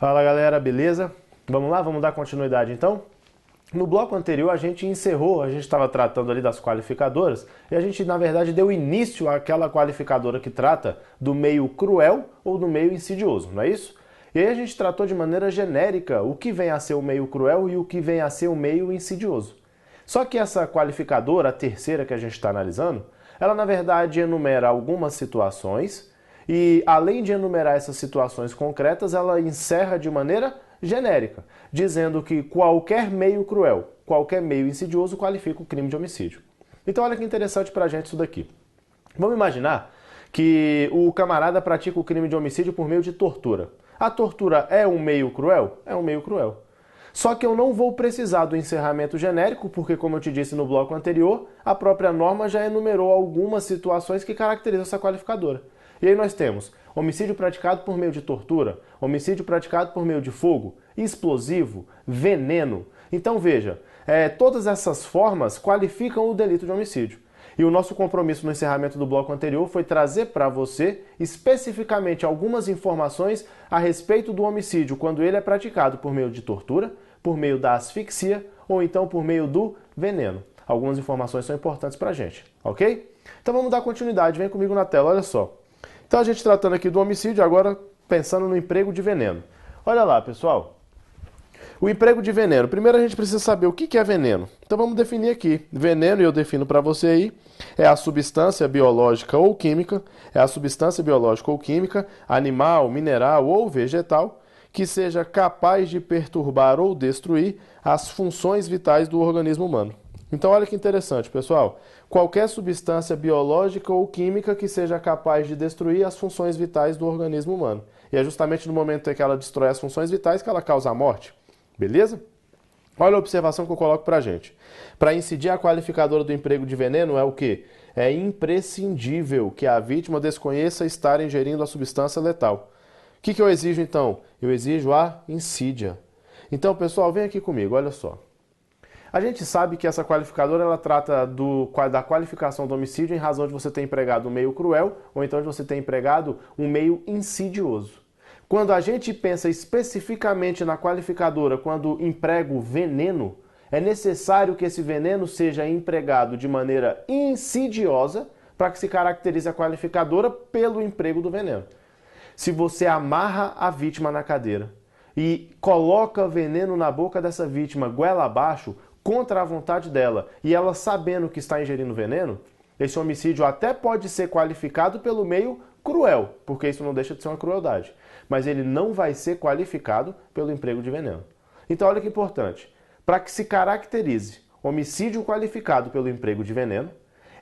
Fala galera, beleza? Vamos lá, vamos dar continuidade então? No bloco anterior a gente encerrou, a gente estava tratando ali das qualificadoras e a gente na verdade deu início àquela qualificadora que trata do meio cruel ou do meio insidioso, não é isso? E aí a gente tratou de maneira genérica o que vem a ser o meio cruel e o que vem a ser o meio insidioso. Só que essa qualificadora, a terceira que a gente está analisando, ela na verdade enumera algumas situações e além de enumerar essas situações concretas, ela encerra de maneira genérica, dizendo que qualquer meio cruel, qualquer meio insidioso qualifica o crime de homicídio. Então olha que interessante pra gente isso daqui. Vamos imaginar que o camarada pratica o crime de homicídio por meio de tortura. A tortura é um meio cruel? É um meio cruel. Só que eu não vou precisar do encerramento genérico, porque como eu te disse no bloco anterior, a própria norma já enumerou algumas situações que caracterizam essa qualificadora. E aí nós temos homicídio praticado por meio de tortura, homicídio praticado por meio de fogo, explosivo, veneno. Então veja, todas essas formas qualificam o delito de homicídio. E o nosso compromisso no encerramento do bloco anterior foi trazer para você especificamente algumas informações a respeito do homicídio quando ele é praticado por meio de tortura, por meio da asfixia ou então por meio do veneno. Algumas informações são importantes para a gente, ok? Então vamos dar continuidade, vem comigo na tela, olha só. Então a gente tratando aqui do homicídio, agora pensando no emprego de veneno. Olha lá, pessoal. O emprego de veneno. Primeiro a gente precisa saber o que é veneno. Então vamos definir aqui. Veneno, e eu defino para você aí, é a substância biológica ou química, animal, mineral ou vegetal, que seja capaz de perturbar ou destruir as funções vitais do organismo humano. Então olha que interessante, pessoal. Qualquer substância biológica ou química que seja capaz de destruir as funções vitais do organismo humano. E é justamente no momento em que ela destrói as funções vitais que ela causa a morte. Beleza? Olha a observação que eu coloco pra gente. Para incidir a qualificadora do emprego de veneno é o quê? É imprescindível que a vítima desconheça estar ingerindo a substância letal. O que eu exijo então? Eu exijo a insídia. Então, pessoal, vem aqui comigo, olha só. A gente sabe que essa qualificadora ela trata da qualificação do homicídio em razão de você ter empregado um meio cruel ou então de você ter empregado um meio insidioso. Quando a gente pensa especificamente na qualificadora, quando emprego veneno, é necessário que esse veneno seja empregado de maneira insidiosa para que se caracterize a qualificadora pelo emprego do veneno. Se você amarra a vítima na cadeira e coloca veneno na boca dessa vítima goela abaixo, contra a vontade dela, e ela sabendo que está ingerindo veneno, esse homicídio até pode ser qualificado pelo meio cruel, porque isso não deixa de ser uma crueldade, mas ele não vai ser qualificado pelo emprego de veneno. Então olha que importante, para que se caracterize homicídio qualificado pelo emprego de veneno,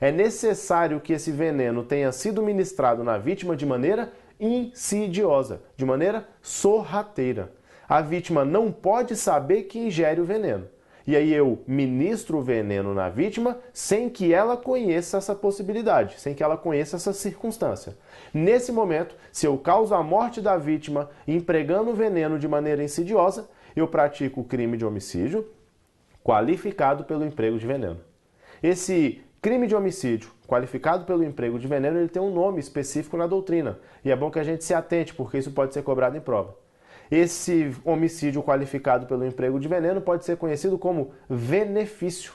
é necessário que esse veneno tenha sido ministrado na vítima de maneira insidiosa, de maneira sorrateira. A vítima não pode saber que ingere o veneno. E aí eu ministro o veneno na vítima sem que ela conheça essa possibilidade, sem que ela conheça essa circunstância. Nesse momento, se eu causo a morte da vítima empregando o veneno de maneira insidiosa, eu pratico o crime de homicídio qualificado pelo emprego de veneno. Esse crime de homicídio qualificado pelo emprego de veneno, ele tem um nome específico na doutrina. E é bom que a gente se atente, porque isso pode ser cobrado em prova. Esse homicídio qualificado pelo emprego de veneno pode ser conhecido como benefício.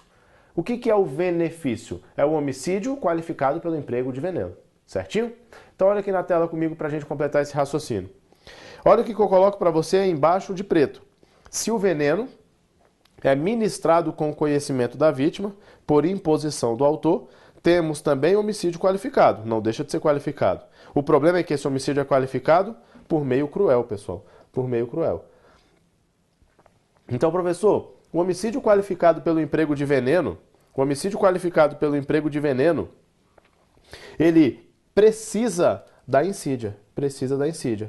O que é o benefício? É o homicídio qualificado pelo emprego de veneno. Certinho? Então olha aqui na tela comigo para a gente completar esse raciocínio. Olha o que eu coloco para você aí embaixo de preto. Se o veneno é ministrado com o conhecimento da vítima, por imposição do autor, temos também homicídio qualificado. Não deixa de ser qualificado. O problema é que esse homicídio é qualificado por meio cruel, pessoal. Por meio cruel. Então, professor, o homicídio qualificado pelo emprego de veneno, ele precisa da insídia.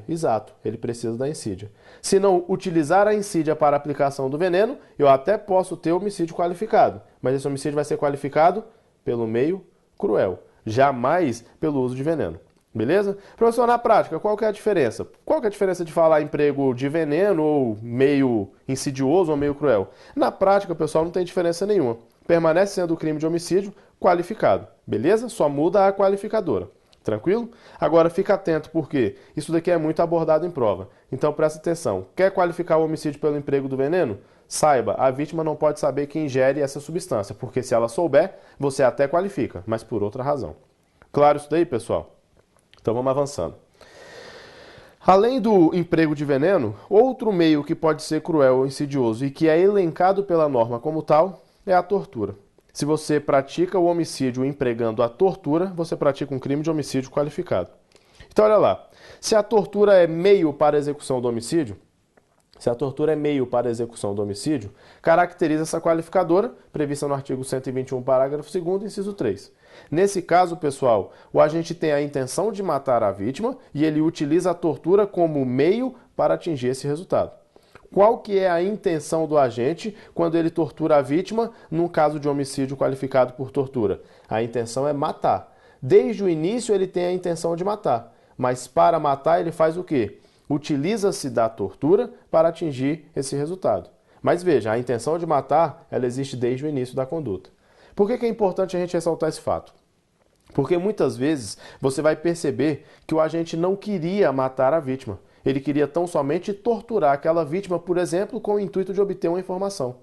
Exato, ele precisa da insídia. Se não utilizar a insídia para a aplicação do veneno, eu até posso ter homicídio qualificado, mas esse homicídio vai ser qualificado pelo meio cruel, jamais pelo uso de veneno. Beleza? Professor, na prática, qual que é a diferença? Qual que é a diferença de falar emprego de veneno ou meio insidioso ou meio cruel? Na prática, pessoal, não tem diferença nenhuma. Permanece sendo o crime de homicídio qualificado. Beleza? Só muda a qualificadora. Tranquilo? Agora fica atento porque isso daqui é muito abordado em prova. Então presta atenção. Quer qualificar o homicídio pelo emprego do veneno? Saiba, a vítima não pode saber que ingere essa substância, porque se ela souber, você até qualifica, mas por outra razão. Claro isso daí, pessoal? Então vamos avançando. Além do emprego de veneno, outro meio que pode ser cruel ou insidioso e que é elencado pela norma como tal é a tortura. Se você pratica o homicídio empregando a tortura, você pratica um crime de homicídio qualificado. Então, olha lá. Se a tortura é meio para a execução do homicídio, caracteriza essa qualificadora, prevista no artigo 121, parágrafo 2º, inciso 3. Nesse caso, pessoal, o agente tem a intenção de matar a vítima e ele utiliza a tortura como meio para atingir esse resultado. Qual que é a intenção do agente quando ele tortura a vítima num caso de homicídio qualificado por tortura? A intenção é matar. Desde o início ele tem a intenção de matar, mas para matar ele faz o quê? Utiliza-se da tortura para atingir esse resultado. Mas veja, a intenção de matar, ela existe desde o início da conduta. Por que é importante a gente ressaltar esse fato? Porque muitas vezes você vai perceber que o agente não queria matar a vítima. Ele queria tão somente torturar aquela vítima, por exemplo, com o intuito de obter uma informação.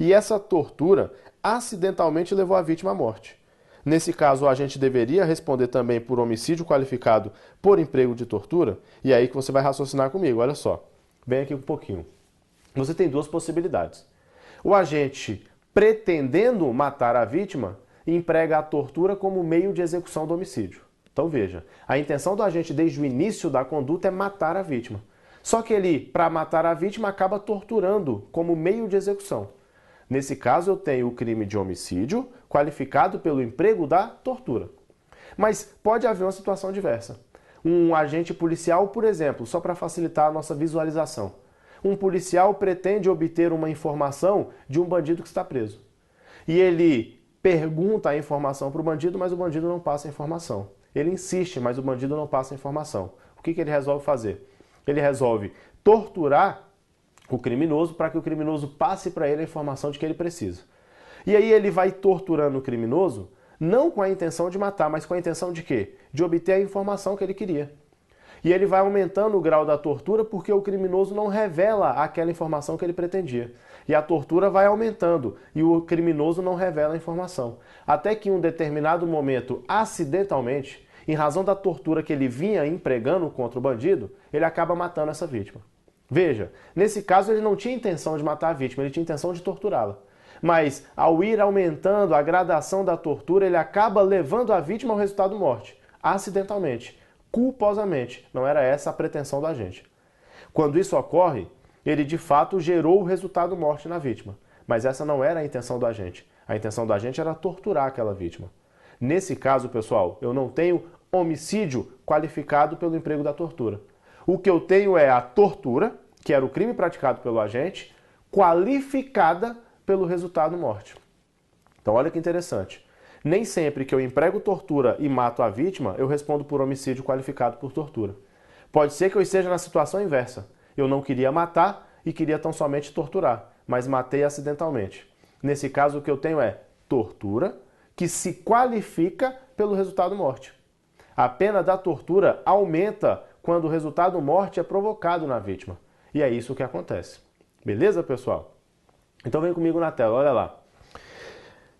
E essa tortura acidentalmente levou a vítima à morte. Nesse caso, o agente deveria responder também por homicídio qualificado por emprego de tortura? E é aí que você vai raciocinar comigo, olha só. Vem aqui um pouquinho. Você tem duas possibilidades. O agente, pretendendo matar a vítima, emprega a tortura como meio de execução do homicídio. Então veja, a intenção do agente desde o início da conduta é matar a vítima. Só que ele, para matar a vítima, acaba torturando como meio de execução. Nesse caso, eu tenho o crime de homicídio qualificado pelo emprego da tortura. Mas pode haver uma situação diversa. Um agente policial, por exemplo, só para facilitar a nossa visualização. Um policial pretende obter uma informação de um bandido que está preso. E ele pergunta a informação para o bandido, mas o bandido não passa a informação. Ele insiste, mas o bandido não passa a informação. O que ele resolve fazer? Ele resolve torturar o criminoso para que o criminoso passe para ele a informação de que ele precisa. E aí ele vai torturando o criminoso, não com a intenção de matar, mas com a intenção de quê? De obter a informação que ele queria. E ele vai aumentando o grau da tortura porque o criminoso não revela aquela informação que ele pretendia. E a tortura vai aumentando e o criminoso não revela a informação. Até que em um determinado momento, acidentalmente, em razão da tortura que ele vinha empregando contra o bandido, ele acaba matando essa vítima. Veja, nesse caso ele não tinha intenção de matar a vítima, ele tinha intenção de torturá-la. Mas ao ir aumentando a gradação da tortura, ele acaba levando a vítima ao resultado morte, acidentalmente, culposamente. Não era essa a pretensão do agente. Quando isso ocorre, ele de fato gerou o resultado morte na vítima. Mas essa não era a intenção do agente. A intenção do agente era torturar aquela vítima. Nesse caso, pessoal, eu não tenho homicídio qualificado pelo emprego da tortura. O que eu tenho é a tortura, que era o crime praticado pelo agente, qualificada pelo resultado morte. Então olha que interessante. Nem sempre que eu emprego tortura e mato a vítima, eu respondo por homicídio qualificado por tortura. Pode ser que eu esteja na situação inversa. Eu não queria matar e queria tão somente torturar, mas matei acidentalmente. Nesse caso, o que eu tenho é tortura, que se qualifica pelo resultado morte. A pena da tortura aumenta quando o resultado morte é provocado na vítima. E é isso que acontece. Beleza, pessoal? Então vem comigo na tela, olha lá.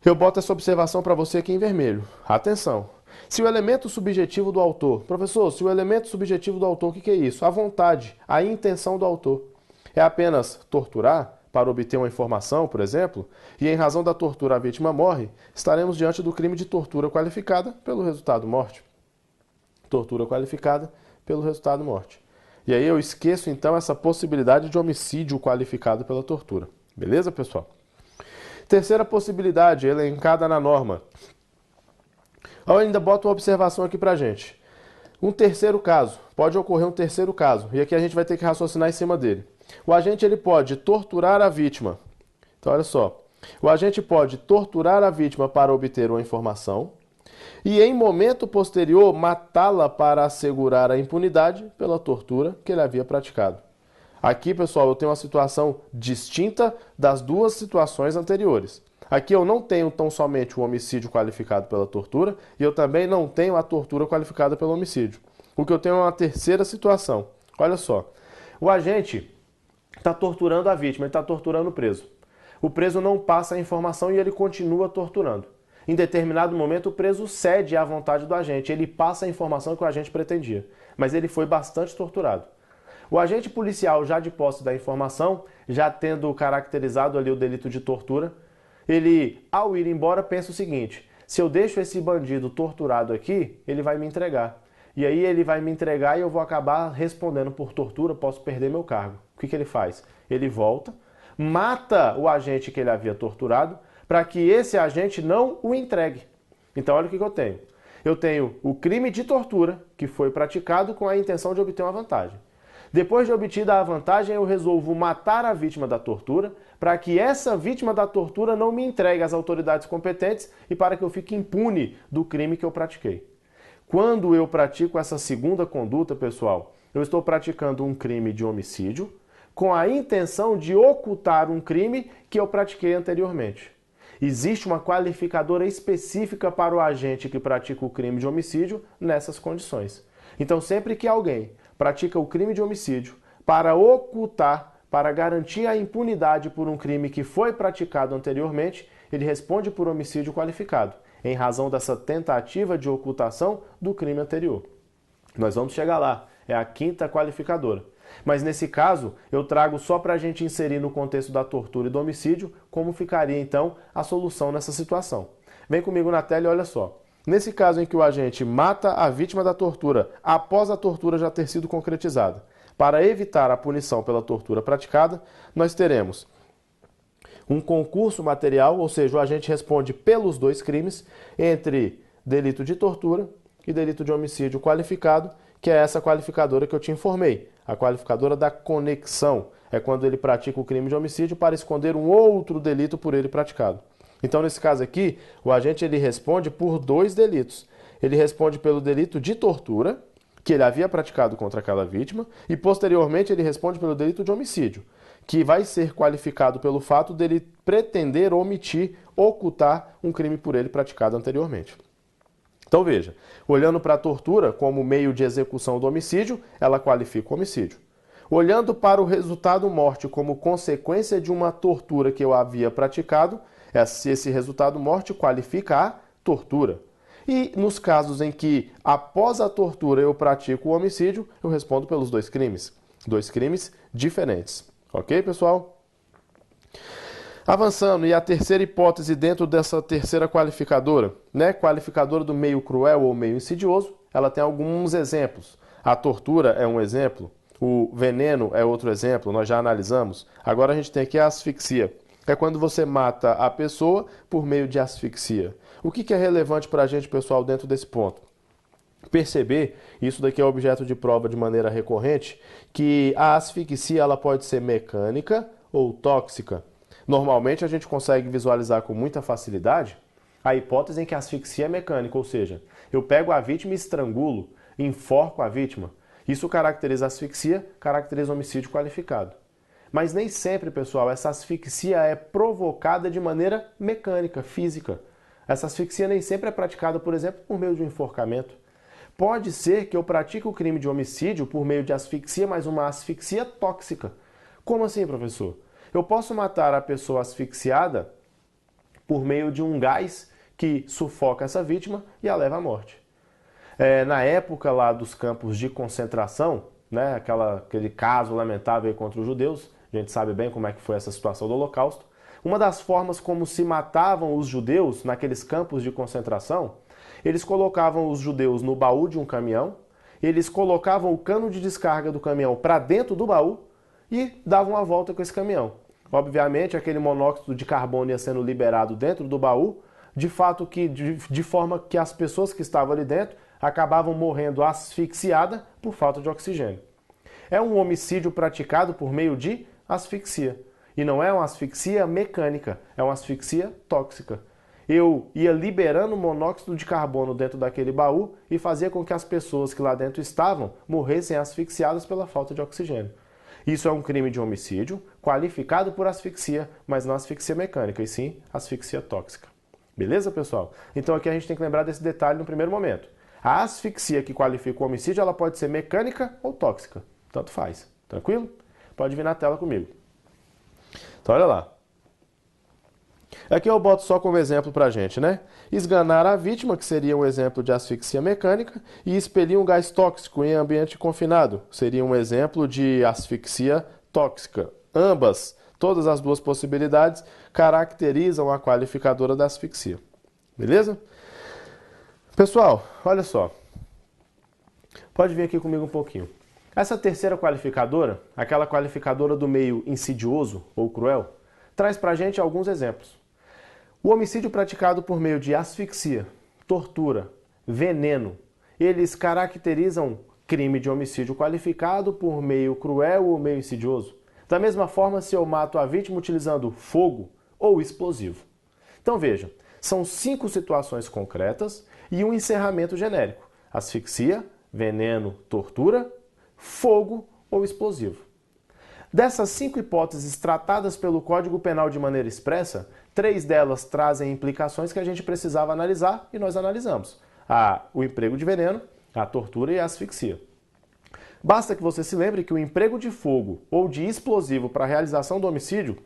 Eu boto essa observação para você aqui em vermelho. Atenção! Se o elemento subjetivo do autor... Professor, se o elemento subjetivo do autor, o que é isso? A vontade, a intenção do autor. É apenas torturar para obter uma informação, por exemplo, e em razão da tortura a vítima morre, estaremos diante do crime de tortura qualificada pelo resultado morte. Tortura qualificada pelo resultado morte. E aí eu esqueço então essa possibilidade de homicídio qualificado pela tortura. Beleza, pessoal? Terceira possibilidade, elencada na norma. Eu ainda boto uma observação aqui pra gente. Um terceiro caso, pode ocorrer um terceiro caso, e aqui a gente vai ter que raciocinar em cima dele. O agente ele pode torturar a vítima. Então olha só, o agente pode torturar a vítima para obter uma informação e em momento posterior matá-la para assegurar a impunidade pela tortura que ele havia praticado. Aqui, pessoal, eu tenho uma situação distinta das duas situações anteriores. Aqui eu não tenho tão somente o homicídio qualificado pela tortura e eu também não tenho a tortura qualificada pelo homicídio. O que eu tenho é uma terceira situação. Olha só, o agente está torturando a vítima, ele está torturando o preso. O preso não passa a informação e ele continua torturando. Em determinado momento, o preso cede à vontade do agente, ele passa a informação que o agente pretendia, mas ele foi bastante torturado. O agente policial, já de posse da informação, já tendo caracterizado ali o delito de tortura, ele, ao ir embora, pensa o seguinte: se eu deixo esse bandido torturado aqui, ele vai me entregar. E aí ele vai me entregar e eu vou acabar respondendo por tortura, posso perder meu cargo. O que ele faz? Ele volta, mata o agente que ele havia torturado, para que esse agente não o entregue. Então olha o que eu tenho. Eu tenho o crime de tortura, que foi praticado com a intenção de obter uma vantagem. Depois de obtida a vantagem, eu resolvo matar a vítima da tortura, para que essa vítima da tortura não me entregue às autoridades competentes e para que eu fique impune do crime que eu pratiquei. Quando eu pratico essa segunda conduta, pessoal, eu estou praticando um crime de homicídio com a intenção de ocultar um crime que eu pratiquei anteriormente. Existe uma qualificadora específica para o agente que pratica o crime de homicídio nessas condições. Então, sempre que alguém pratica o crime de homicídio para ocultar, para garantir a impunidade por um crime que foi praticado anteriormente, ele responde por homicídio qualificado, em razão dessa tentativa de ocultação do crime anterior. Nós vamos chegar lá, é a quinta qualificadora. Mas nesse caso, eu trago só para a gente inserir no contexto da tortura e do homicídio como ficaria então a solução nessa situação. Vem comigo na tela e olha só. Nesse caso em que o agente mata a vítima da tortura após a tortura já ter sido concretizada, para evitar a punição pela tortura praticada, nós teremos um concurso material, ou seja, o agente responde pelos dois crimes, entre delito de tortura e delito de homicídio qualificado, que é essa qualificadora que eu te informei, a qualificadora da conexão. É quando ele pratica o crime de homicídio para esconder um outro delito por ele praticado. Então, nesse caso aqui, o agente ele responde por dois delitos. Ele responde pelo delito de tortura, que ele havia praticado contra aquela vítima, e posteriormente ele responde pelo delito de homicídio, que vai ser qualificado pelo fato dele pretender omitir, ocultar um crime por ele praticado anteriormente. Então veja, olhando para a tortura como meio de execução do homicídio, ela qualifica o homicídio. Olhando para o resultado morte como consequência de uma tortura que eu havia praticado, esse resultado morte qualifica a tortura. E nos casos em que após a tortura eu pratico o homicídio, eu respondo pelos dois crimes diferentes. Ok, pessoal? Avançando, e a terceira hipótese dentro dessa terceira qualificadora, qualificadora do meio cruel ou meio insidioso, ela tem alguns exemplos. A tortura é um exemplo, o veneno é outro exemplo, nós já analisamos. Agora a gente tem aqui a asfixia. É quando você mata a pessoa por meio de asfixia. O que é relevante para a gente, pessoal, dentro desse ponto? Perceber, isso daqui é objeto de prova de maneira recorrente, que a asfixia ela pode ser mecânica ou tóxica. Normalmente a gente consegue visualizar com muita facilidade a hipótese em que a asfixia é mecânica, ou seja, eu pego a vítima e estrangulo, enforco a vítima. Isso caracteriza asfixia, caracteriza homicídio qualificado. Mas nem sempre, pessoal, essa asfixia é provocada de maneira mecânica, física. Essa asfixia nem sempre é praticada, por exemplo, por meio de um enforcamento. Pode ser que eu pratique o crime de homicídio por meio de asfixia, mas uma asfixia tóxica. Como assim, professor? Eu posso matar a pessoa asfixiada por meio de um gás que sufoca essa vítima e a leva à morte. Na época lá dos campos de concentração, aquele caso lamentável contra os judeus, a gente sabe bem como é que foi essa situação do Holocausto. Uma das formas como se matavam os judeus naqueles campos de concentração, eles colocavam os judeus no baú de um caminhão, eles colocavam o cano de descarga do caminhão para dentro do baú e davam a volta com esse caminhão. Obviamente, aquele monóxido de carbono ia sendo liberado dentro do baú, de forma que as pessoas que estavam ali dentro acabavam morrendo asfixiadas por falta de oxigênio. É um homicídio praticado por meio de asfixia. E não é uma asfixia mecânica, é uma asfixia tóxica. Eu ia liberando monóxido de carbono dentro daquele baú e fazia com que as pessoas que lá dentro estavam morressem asfixiadas pela falta de oxigênio. Isso é um crime de homicídio qualificado por asfixia, mas não asfixia mecânica, e sim asfixia tóxica. Beleza, pessoal? Então aqui a gente tem que lembrar desse detalhe no primeiro momento. A asfixia que qualifica o homicídio, ela pode ser mecânica ou tóxica. Tanto faz. Tranquilo? Pode vir na tela comigo. Então olha lá. Aqui eu boto só como exemplo pra gente, né? Esganar a vítima, que seria um exemplo de asfixia mecânica, e expelir um gás tóxico em ambiente confinado, seria um exemplo de asfixia tóxica. Todas as duas possibilidades caracterizam a qualificadora da asfixia. Beleza? Pessoal, olha só. Pode vir aqui comigo um pouquinho. Essa terceira qualificadora, aquela qualificadora do meio insidioso ou cruel, traz pra gente alguns exemplos. O homicídio praticado por meio de asfixia, tortura, veneno, eles caracterizam crime de homicídio qualificado por meio cruel ou meio insidioso. Da mesma forma, se eu mato a vítima utilizando fogo ou explosivo. Então veja, são 5 situações concretas e um encerramento genérico: asfixia, veneno, tortura, fogo ou explosivo. Dessas 5 hipóteses tratadas pelo Código Penal de maneira expressa, 3 delas trazem implicações que a gente precisava analisar e nós analisamos: o emprego de veneno, a tortura e a asfixia. Basta que você se lembre que o emprego de fogo ou de explosivo para a realização do homicídio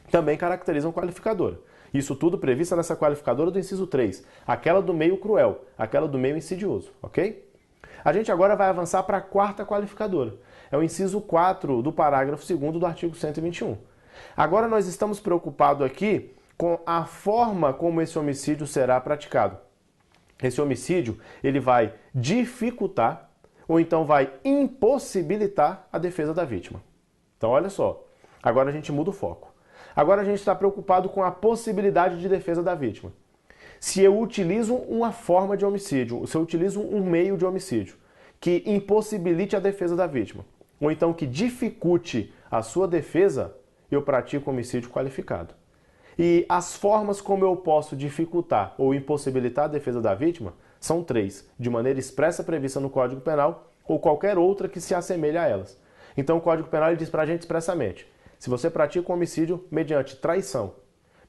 também caracterizam qualificadora. Isso tudo previsto nessa qualificadora do inciso 3, aquela do meio cruel, aquela do meio insidioso, ok? A gente agora vai avançar para a quarta qualificadora. É o inciso 4 do parágrafo 2º do artigo 121. Agora nós estamos preocupados aqui com a forma como esse homicídio será praticado. Esse homicídio, ele vai dificultar ou então vai impossibilitar a defesa da vítima. Então olha só, agora a gente muda o foco. Agora a gente está preocupado com a possibilidade de defesa da vítima. Se eu utilizo uma forma de homicídio, se eu utilizo um meio de homicídio que impossibilite a defesa da vítima, ou então que dificulte a sua defesa, eu pratico homicídio qualificado. E as formas como eu posso dificultar ou impossibilitar a defesa da vítima são 3, de maneira expressa prevista no Código Penal ou qualquer outra que se assemelhe a elas. Então o Código Penal ele diz pra gente expressamente: se você pratica um homicídio mediante traição,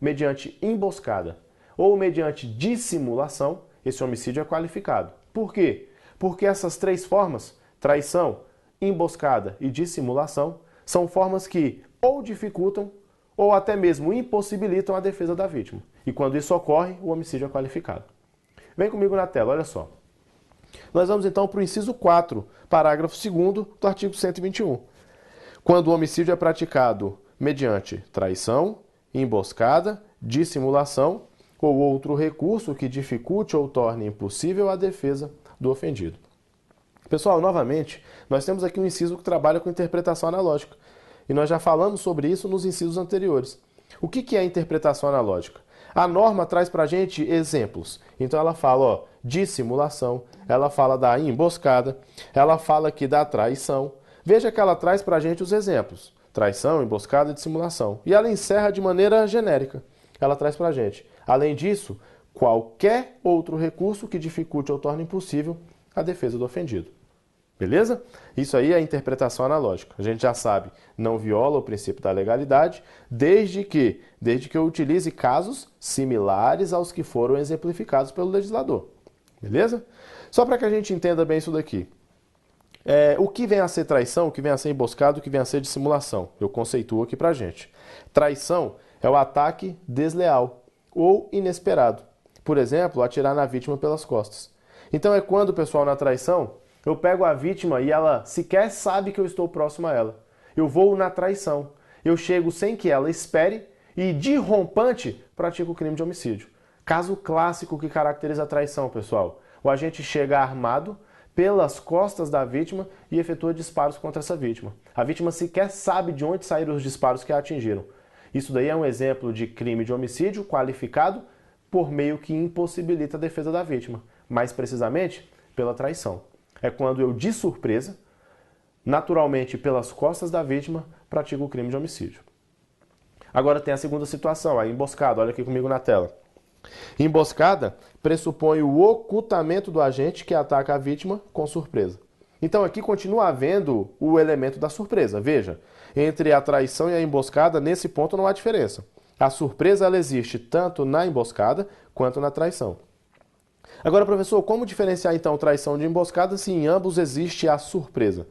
mediante emboscada ou mediante dissimulação, esse homicídio é qualificado. Por quê? Porque essas 3 formas, traição, emboscada e dissimulação, são formas que ou dificultam ou até mesmo impossibilitam a defesa da vítima. E quando isso ocorre, o homicídio é qualificado. Vem comigo na tela, olha só. Nós vamos então para o inciso 4, parágrafo 2º do artigo 121. Quando o homicídio é praticado mediante traição, emboscada, dissimulação ou outro recurso que dificulte ou torne impossível a defesa do ofendido. Pessoal, novamente, nós temos aqui um inciso que trabalha com interpretação analógica. E nós já falamos sobre isso nos incisos anteriores. O que é a interpretação analógica? A norma traz para a gente exemplos. Então ela fala de simulação, ela fala da emboscada, ela fala aqui da traição. Veja que ela traz para a gente os exemplos: traição, emboscada e dissimulação. E ela encerra de maneira genérica. Ela traz para a gente, além disso, qualquer outro recurso que dificulte ou torne impossível a defesa do ofendido. Beleza? Isso aí é a interpretação analógica. A gente já sabe, não viola o princípio da legalidade, desde que eu utilize casos similares aos que foram exemplificados pelo legislador. Beleza? Só para que a gente entenda bem isso daqui. O que vem a ser traição, o que vem a ser emboscado, o que vem a ser dissimulação? Eu conceituo aqui pra gente. Traição é o ataque desleal ou inesperado. Por exemplo, atirar na vítima pelas costas. Então é quando, pessoal, na traição, eu pego a vítima e ela sequer sabe que eu estou próximo a ela. Eu vou na traição. Eu chego sem que ela espere e, de rompante, pratico o crime de homicídio. Caso clássico que caracteriza a traição, pessoal. O agente chega armado pelas costas da vítima e efetua disparos contra essa vítima. A vítima sequer sabe de onde saíram os disparos que a atingiram. Isso daí é um exemplo de crime de homicídio qualificado por meio que impossibilita a defesa da vítima. Mais precisamente, pela traição. É quando eu, de surpresa, naturalmente pelas costas da vítima, pratico o crime de homicídio. Agora tem a segunda situação, a emboscada. Olha aqui comigo na tela. Emboscada pressupõe o ocultamento do agente que ataca a vítima com surpresa. Então aqui continua havendo o elemento da surpresa. Veja, entre a traição e a emboscada, nesse ponto não há diferença. A surpresa ela existe tanto na emboscada quanto na traição. Agora, professor, como diferenciar então traição de emboscada se em ambos existe a surpresa?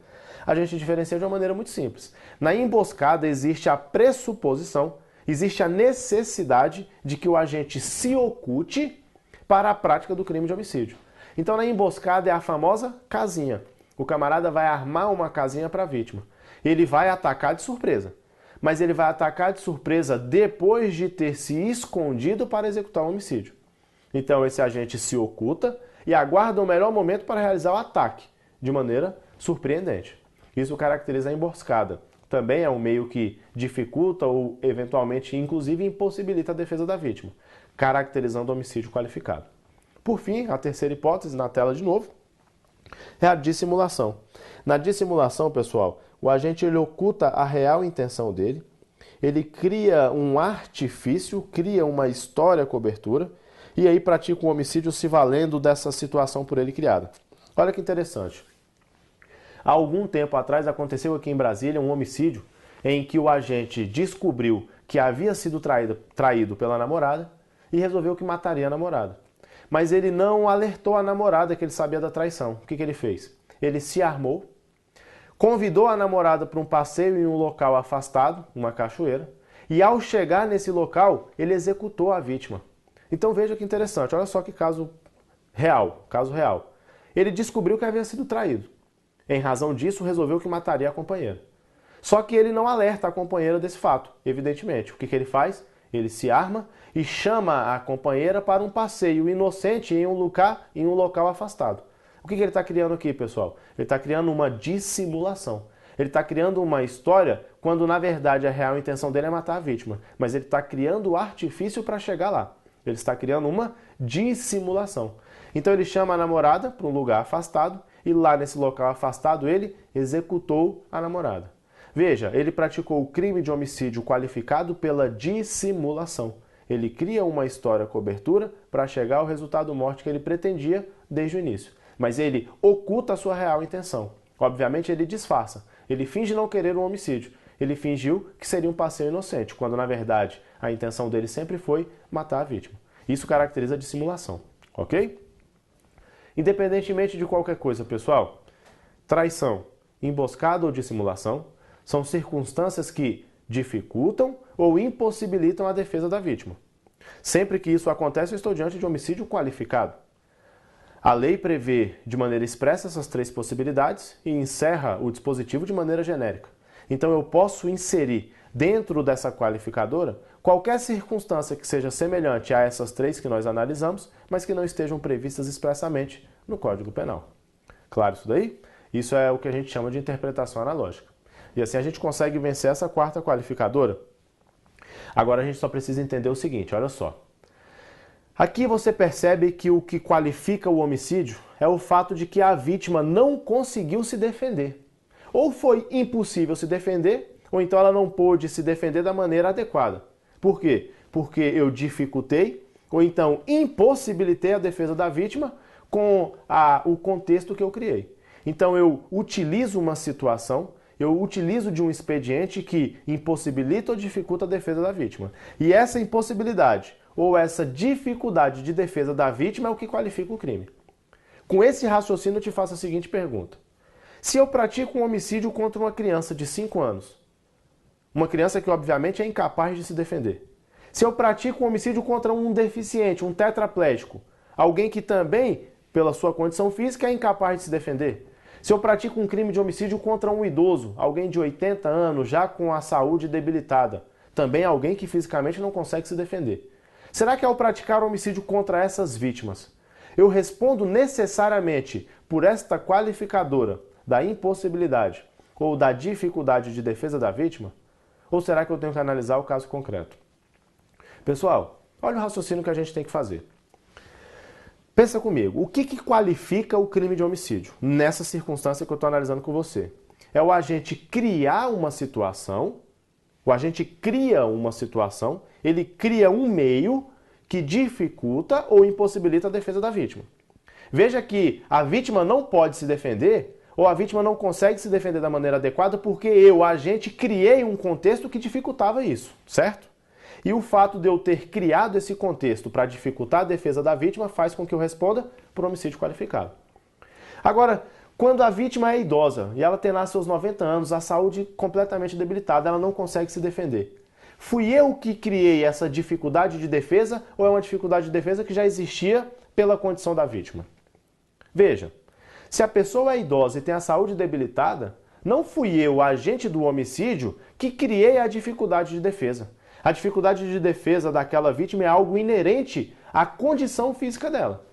A gente diferencia de uma maneira muito simples. Na emboscada existe a pressuposição, existe a necessidade de que o agente se oculte para a prática do crime de homicídio. Então, na emboscada é a famosa casinha. O camarada vai armar uma casinha para a vítima. Ele vai atacar de surpresa. Mas ele vai atacar de surpresa depois de ter se escondido para executar o homicídio. Então, esse agente se oculta e aguarda o melhor momento para realizar o ataque, de maneira surpreendente. Isso caracteriza a emboscada. Também é um meio que dificulta ou, eventualmente, inclusive, impossibilita a defesa da vítima, caracterizando o homicídio qualificado. Por fim, a terceira hipótese, na tela de novo, é a dissimulação. Na dissimulação, pessoal, o agente ele oculta a real intenção dele, ele cria um artifício, cria uma história cobertura, e aí pratica um homicídio se valendo dessa situação por ele criada. Olha que interessante. Há algum tempo atrás aconteceu aqui em Brasília um homicídio em que o agente descobriu que havia sido traído pela namorada e resolveu que mataria a namorada. Mas ele não alertou a namorada que ele sabia da traição. O que ele fez? Ele se armou, convidou a namorada para um passeio em um local afastado, uma cachoeira, e ao chegar nesse local, ele executou a vítima. Então veja que interessante, olha só que caso real. Ele descobriu que havia sido traído. Em razão disso, resolveu que mataria a companheira. Só que ele não alerta a companheira desse fato, evidentemente. O que ele faz? Ele se arma e chama a companheira para um passeio inocente em um local afastado. O que ele está criando aqui, pessoal? Ele está criando uma dissimulação. Ele está criando uma história quando, na verdade, a real intenção dele é matar a vítima. Mas ele está criando o artifício para chegar lá. Ele está criando uma dissimulação. Então ele chama a namorada para um lugar afastado e lá nesse local afastado ele executou a namorada. Veja, ele praticou o crime de homicídio qualificado pela dissimulação. Ele cria uma história cobertura para chegar ao resultado morte que ele pretendia desde o início. Mas ele oculta a sua real intenção. Obviamente ele disfarça. Ele finge não querer um homicídio. Ele fingiu que seria um passeio inocente, quando na verdade a intenção dele sempre foi matar a vítima. Isso caracteriza a dissimulação, ok? Independentemente de qualquer coisa, pessoal, traição, emboscada ou dissimulação são circunstâncias que dificultam ou impossibilitam a defesa da vítima. Sempre que isso acontece, eu estou diante de homicídio qualificado. A lei prevê de maneira expressa essas três possibilidades e encerra o dispositivo de maneira genérica. Então eu posso inserir dentro dessa qualificadora qualquer circunstância que seja semelhante a essas três que nós analisamos, mas que não estejam previstas expressamente no Código Penal. Claro isso daí? Isso é o que a gente chama de interpretação analógica. E assim a gente consegue vencer essa quarta qualificadora. Agora a gente só precisa entender o seguinte, olha só. Aqui você percebe que o que qualifica o homicídio é o fato de que a vítima não conseguiu se defender. Ou foi impossível se defender, ou então ela não pôde se defender da maneira adequada. Por quê? Porque eu dificultei, ou então impossibilitei a defesa da vítima com o contexto que eu criei. Então eu utilizo uma situação, eu utilizo de um expediente que impossibilita ou dificulta a defesa da vítima. E essa impossibilidade ou essa dificuldade de defesa da vítima é o que qualifica o crime. Com esse raciocínio eu te faço a seguinte pergunta. Se eu pratico um homicídio contra uma criança de 5 anos, uma criança que obviamente é incapaz de se defender. Se eu pratico um homicídio contra um deficiente, um tetraplégico, alguém que também, pela sua condição física, é incapaz de se defender. Se eu pratico um crime de homicídio contra um idoso, alguém de 80 anos, já com a saúde debilitada, também alguém que fisicamente não consegue se defender. Será que ao praticar um homicídio contra essas vítimas, eu respondo necessariamente por esta qualificadora da impossibilidade ou da dificuldade de defesa da vítima? Ou será que eu tenho que analisar o caso concreto? Pessoal, olha o raciocínio que a gente tem que fazer. Pensa comigo, o que qualifica o crime de homicídio nessa circunstância que eu estou analisando com você? É o agente criar uma situação, ele cria um meio que dificulta ou impossibilita a defesa da vítima. Veja que a vítima não pode se defender ou a vítima não consegue se defender da maneira adequada porque eu, agente, criei um contexto que dificultava isso, certo? E o fato de eu ter criado esse contexto para dificultar a defesa da vítima faz com que eu responda por homicídio qualificado. Agora, quando a vítima é idosa e ela tem lá seus 90 anos, a saúde completamente debilitada, ela não consegue se defender. Fui eu que criei essa dificuldade de defesa ou é uma dificuldade de defesa que já existia pela condição da vítima? Veja, se a pessoa é idosa e tem a saúde debilitada, não fui eu, agente do homicídio, que criei a dificuldade de defesa. A dificuldade de defesa daquela vítima é algo inerente à condição física dela.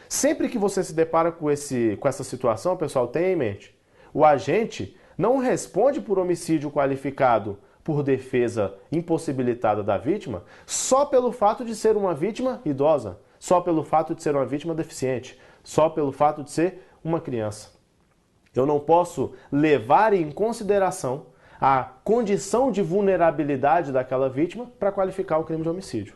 Sempre que você se depara com essa situação, pessoal, tenha em mente, o agente não responde por homicídio qualificado por defesa impossibilitada da vítima só pelo fato de ser uma vítima idosa, só pelo fato de ser uma vítima deficiente, só pelo fato de ser uma criança. Eu não posso levar em consideração a condição de vulnerabilidade daquela vítima para qualificar o crime de homicídio.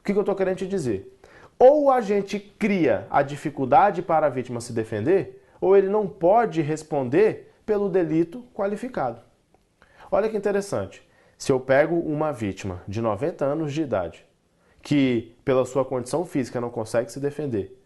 O que eu estou querendo te dizer? Ou a gente cria a dificuldade para a vítima se defender, ou ele não pode responder pelo delito qualificado. Olha que interessante. Se eu pego uma vítima de 90 anos de idade, que pela sua condição física não consegue se defender,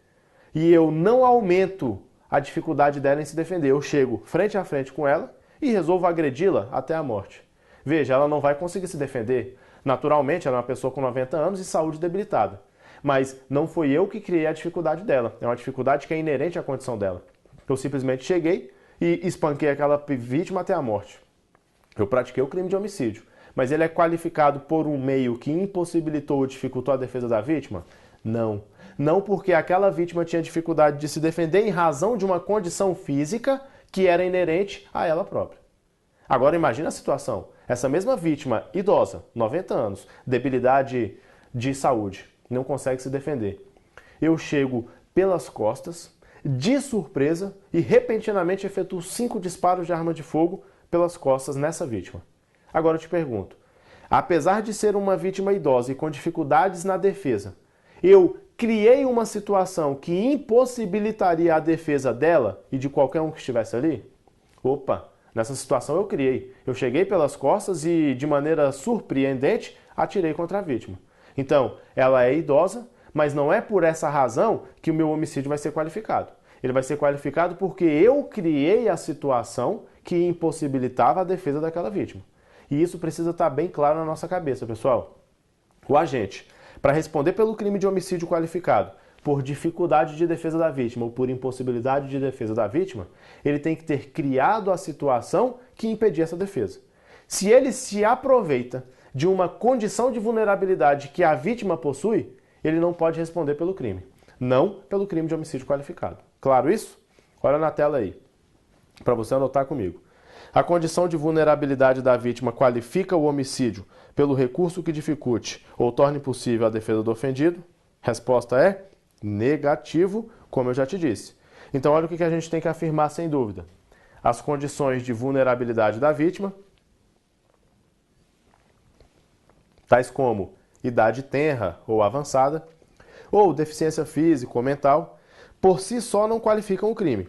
e eu não aumento a dificuldade dela em se defender, eu chego frente a frente com ela e resolvo agredi-la até a morte. Veja, ela não vai conseguir se defender. Naturalmente, ela é uma pessoa com 90 anos e saúde debilitada. Mas não foi eu que criei a dificuldade dela. É uma dificuldade que é inerente à condição dela. Eu simplesmente cheguei e espanquei aquela vítima até a morte. Eu pratiquei o crime de homicídio. Mas ele é qualificado por um meio que impossibilitou ou dificultou a defesa da vítima? Não. Não porque aquela vítima tinha dificuldade de se defender em razão de uma condição física que era inerente a ela própria. Agora imagina a situação. Essa mesma vítima, idosa, 90 anos, debilidade de saúde, não consegue se defender. Eu chego pelas costas, de surpresa, e repentinamente efetuo 5 disparos de arma de fogo pelas costas nessa vítima. Agora eu te pergunto, apesar de ser uma vítima idosa e com dificuldades na defesa, eu criei uma situação que impossibilitaria a defesa dela e de qualquer um que estivesse ali? Opa, nessa situação eu criei. Eu cheguei pelas costas e, de maneira surpreendente, atirei contra a vítima. Então, ela é idosa, mas não é por essa razão que o meu homicídio vai ser qualificado. Ele vai ser qualificado porque eu criei a situação que impossibilitava a defesa daquela vítima. E isso precisa estar bem claro na nossa cabeça, pessoal. O agente, para responder pelo crime de homicídio qualificado, por dificuldade de defesa da vítima ou por impossibilidade de defesa da vítima, ele tem que ter criado a situação que impedia essa defesa. Se ele se aproveita de uma condição de vulnerabilidade que a vítima possui, ele não pode responder pelo crime. Não pelo crime de homicídio qualificado. Claro isso? Olha na tela aí, para você anotar comigo. A condição de vulnerabilidade da vítima qualifica o homicídio pelo recurso que dificulte ou torne impossível a defesa do ofendido? Resposta é negativo, como eu já te disse. Então olha o que a gente tem que afirmar sem dúvida. As condições de vulnerabilidade da vítima, tais como idade tenra ou avançada, ou deficiência física ou mental, por si só não qualificam o crime,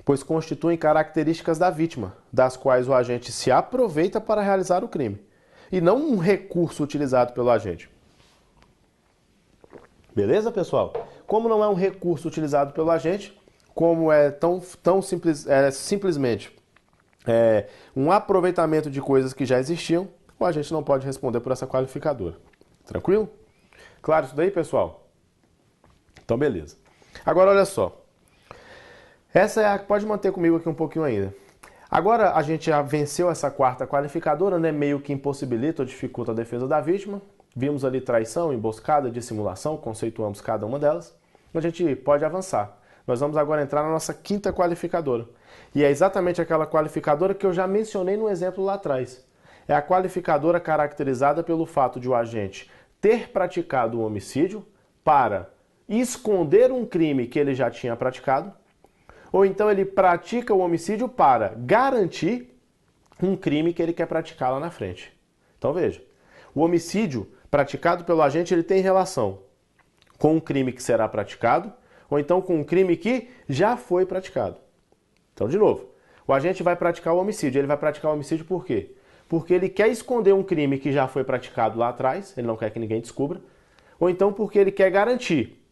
pois constituem características da vítima, das quais o agente se aproveita para realizar o crime, e não um recurso utilizado pelo agente. Beleza, pessoal? Como não é um recurso utilizado pelo agente, como é tão simples, simplesmente um aproveitamento de coisas que já existiam, o agente não pode responder por essa qualificadora. Tranquilo? Claro isso daí, pessoal? Então, beleza. Agora, olha só. Essa é a que pode manter comigo aqui um pouquinho ainda. Agora a gente já venceu essa quarta qualificadora, né? Meio que impossibilita ou dificulta a defesa da vítima. Vimos ali traição, emboscada, dissimulação, conceituamos cada uma delas. A gente pode avançar. Nós vamos agora entrar na nossa quinta qualificadora. E é exatamente aquela qualificadora que eu já mencionei no exemplo lá atrás. É a qualificadora caracterizada pelo fato de o agente ter praticado um homicídio para esconder um crime que ele já tinha praticado, ou então ele pratica o homicídio para garantir um crime que ele quer praticar lá na frente. Então veja, o homicídio praticado pelo agente ele tem relação com um crime que será praticado, ou então com um crime que já foi praticado. Então, de novo, o agente vai praticar o homicídio. Ele vai praticar o homicídio por quê? Porque ele quer esconder um crime que já foi praticado lá atrás, ele não quer que ninguém descubra, ou então porque ele quer garantir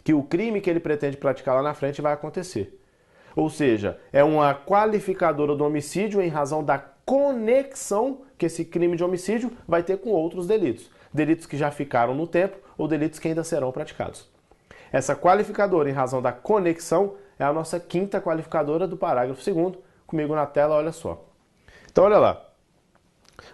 que o crime que ele pretende praticar lá na frente vai acontecer. Ou seja, é uma qualificadora do homicídio em razão da conexão que esse crime de homicídio vai ter com outros delitos. Delitos que já ficaram no tempo ou delitos que ainda serão praticados. Essa qualificadora em razão da conexão é a nossa quinta qualificadora do parágrafo 2º. Comigo na tela, olha só. Então, olha lá.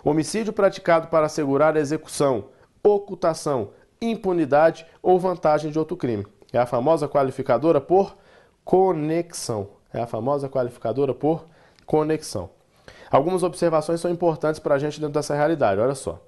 Homicídio praticado para assegurar a execução, ocultação, impunidade ou vantagem de outro crime. É a famosa qualificadora por conexão. É a famosa qualificadora por conexão. Algumas observações são importantes para a gente dentro dessa realidade, olha só.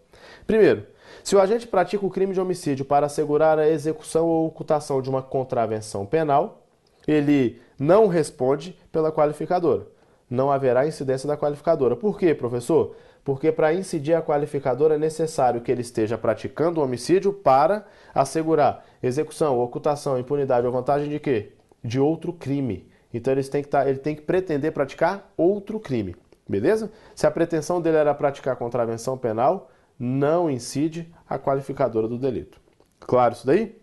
Primeiro, se o agente pratica o crime de homicídio para assegurar a execução ou ocultação de uma contravenção penal, ele não responde pela qualificadora. Não haverá incidência da qualificadora. Por quê, professor? Porque para incidir a qualificadora é necessário que ele esteja praticando o homicídio para assegurar execução, ocultação, impunidade ou vantagem de quê? De outro crime. Então ele tem que pretender praticar outro crime. Beleza? Se a pretensão dele era praticar contravenção penal, não incide a qualificadora do delito. Claro isso daí?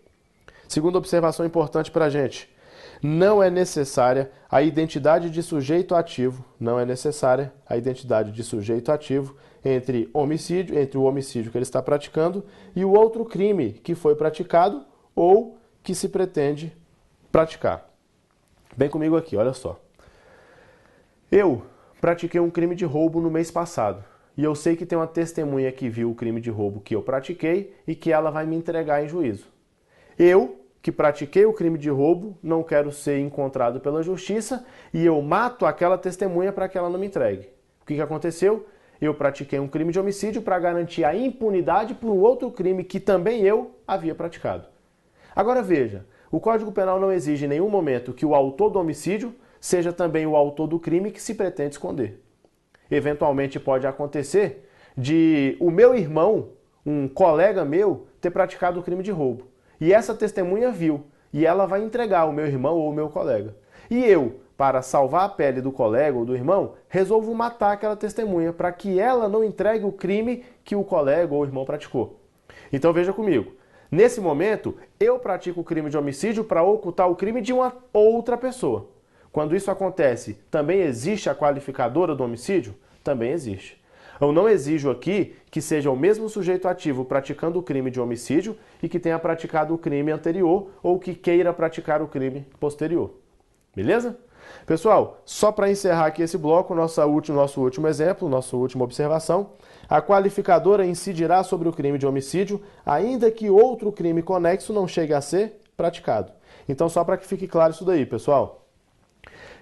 Segunda observação importante para a gente. Não é necessária a identidade de sujeito ativo, não é necessária a identidade de sujeito ativo entre o homicídio que ele está praticando e o outro crime que foi praticado ou que se pretende praticar. Vem comigo aqui, olha só. Eu pratiquei um crime de roubo no mês passado e eu sei que tem uma testemunha que viu o crime de roubo que eu pratiquei e que ela vai me entregar em juízo. Eu, que pratiquei o crime de roubo, não quero ser encontrado pela justiça e eu mato aquela testemunha para que ela não me entregue. O que aconteceu? Eu pratiquei um crime de homicídio para garantir a impunidade por um outro crime que também eu havia praticado. Agora veja, o Código Penal não exige em nenhum momento que o autor do homicídio seja também o autor do crime que se pretende esconder. Eventualmente pode acontecer de o meu irmão, um colega meu, ter praticado o crime de roubo. E essa testemunha viu, e ela vai entregar o meu irmão ou o meu colega. E eu, para salvar a pele do colega ou do irmão, resolvo matar aquela testemunha para que ela não entregue o crime que o colega ou o irmão praticou. Então veja comigo, nesse momento eu pratico o crime de homicídio para ocultar o crime de uma outra pessoa. Quando isso acontece, também existe a qualificadora do homicídio? Também existe. Eu não exijo aqui que seja o mesmo sujeito ativo praticando o crime de homicídio e que tenha praticado o crime anterior ou que queira praticar o crime posterior. Beleza? Pessoal, só para encerrar aqui esse bloco, nosso último exemplo, nossa última observação, a qualificadora incidirá sobre o crime de homicídio, ainda que outro crime conexo não chegue a ser praticado. Então, só para que fique claro isso daí, pessoal.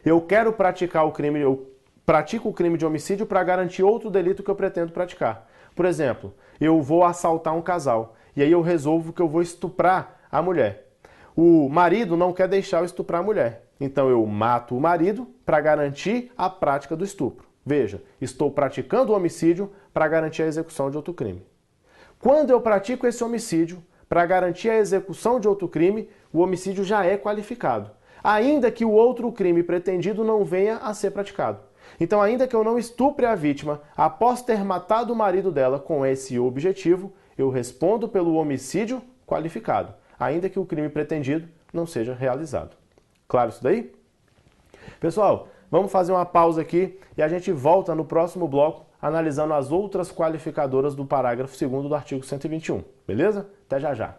Eu quero praticar o crime, eu pratico o crime de homicídio para garantir outro delito que eu pretendo praticar. Por exemplo, eu vou assaltar um casal e aí eu resolvo que eu vou estuprar a mulher. O marido não quer deixar eu estuprar a mulher. Então eu mato o marido para garantir a prática do estupro. Veja, estou praticando o homicídio para garantir a execução de outro crime. Quando eu pratico esse homicídio para garantir a execução de outro crime, o homicídio já é qualificado, ainda que o outro crime pretendido não venha a ser praticado. Então, ainda que eu não estupre a vítima, após ter matado o marido dela com esse objetivo, eu respondo pelo homicídio qualificado, ainda que o crime pretendido não seja realizado. Claro isso daí? Pessoal, vamos fazer uma pausa aqui e a gente volta no próximo bloco analisando as outras qualificadoras do parágrafo 2º do artigo 121. Beleza? Até já já.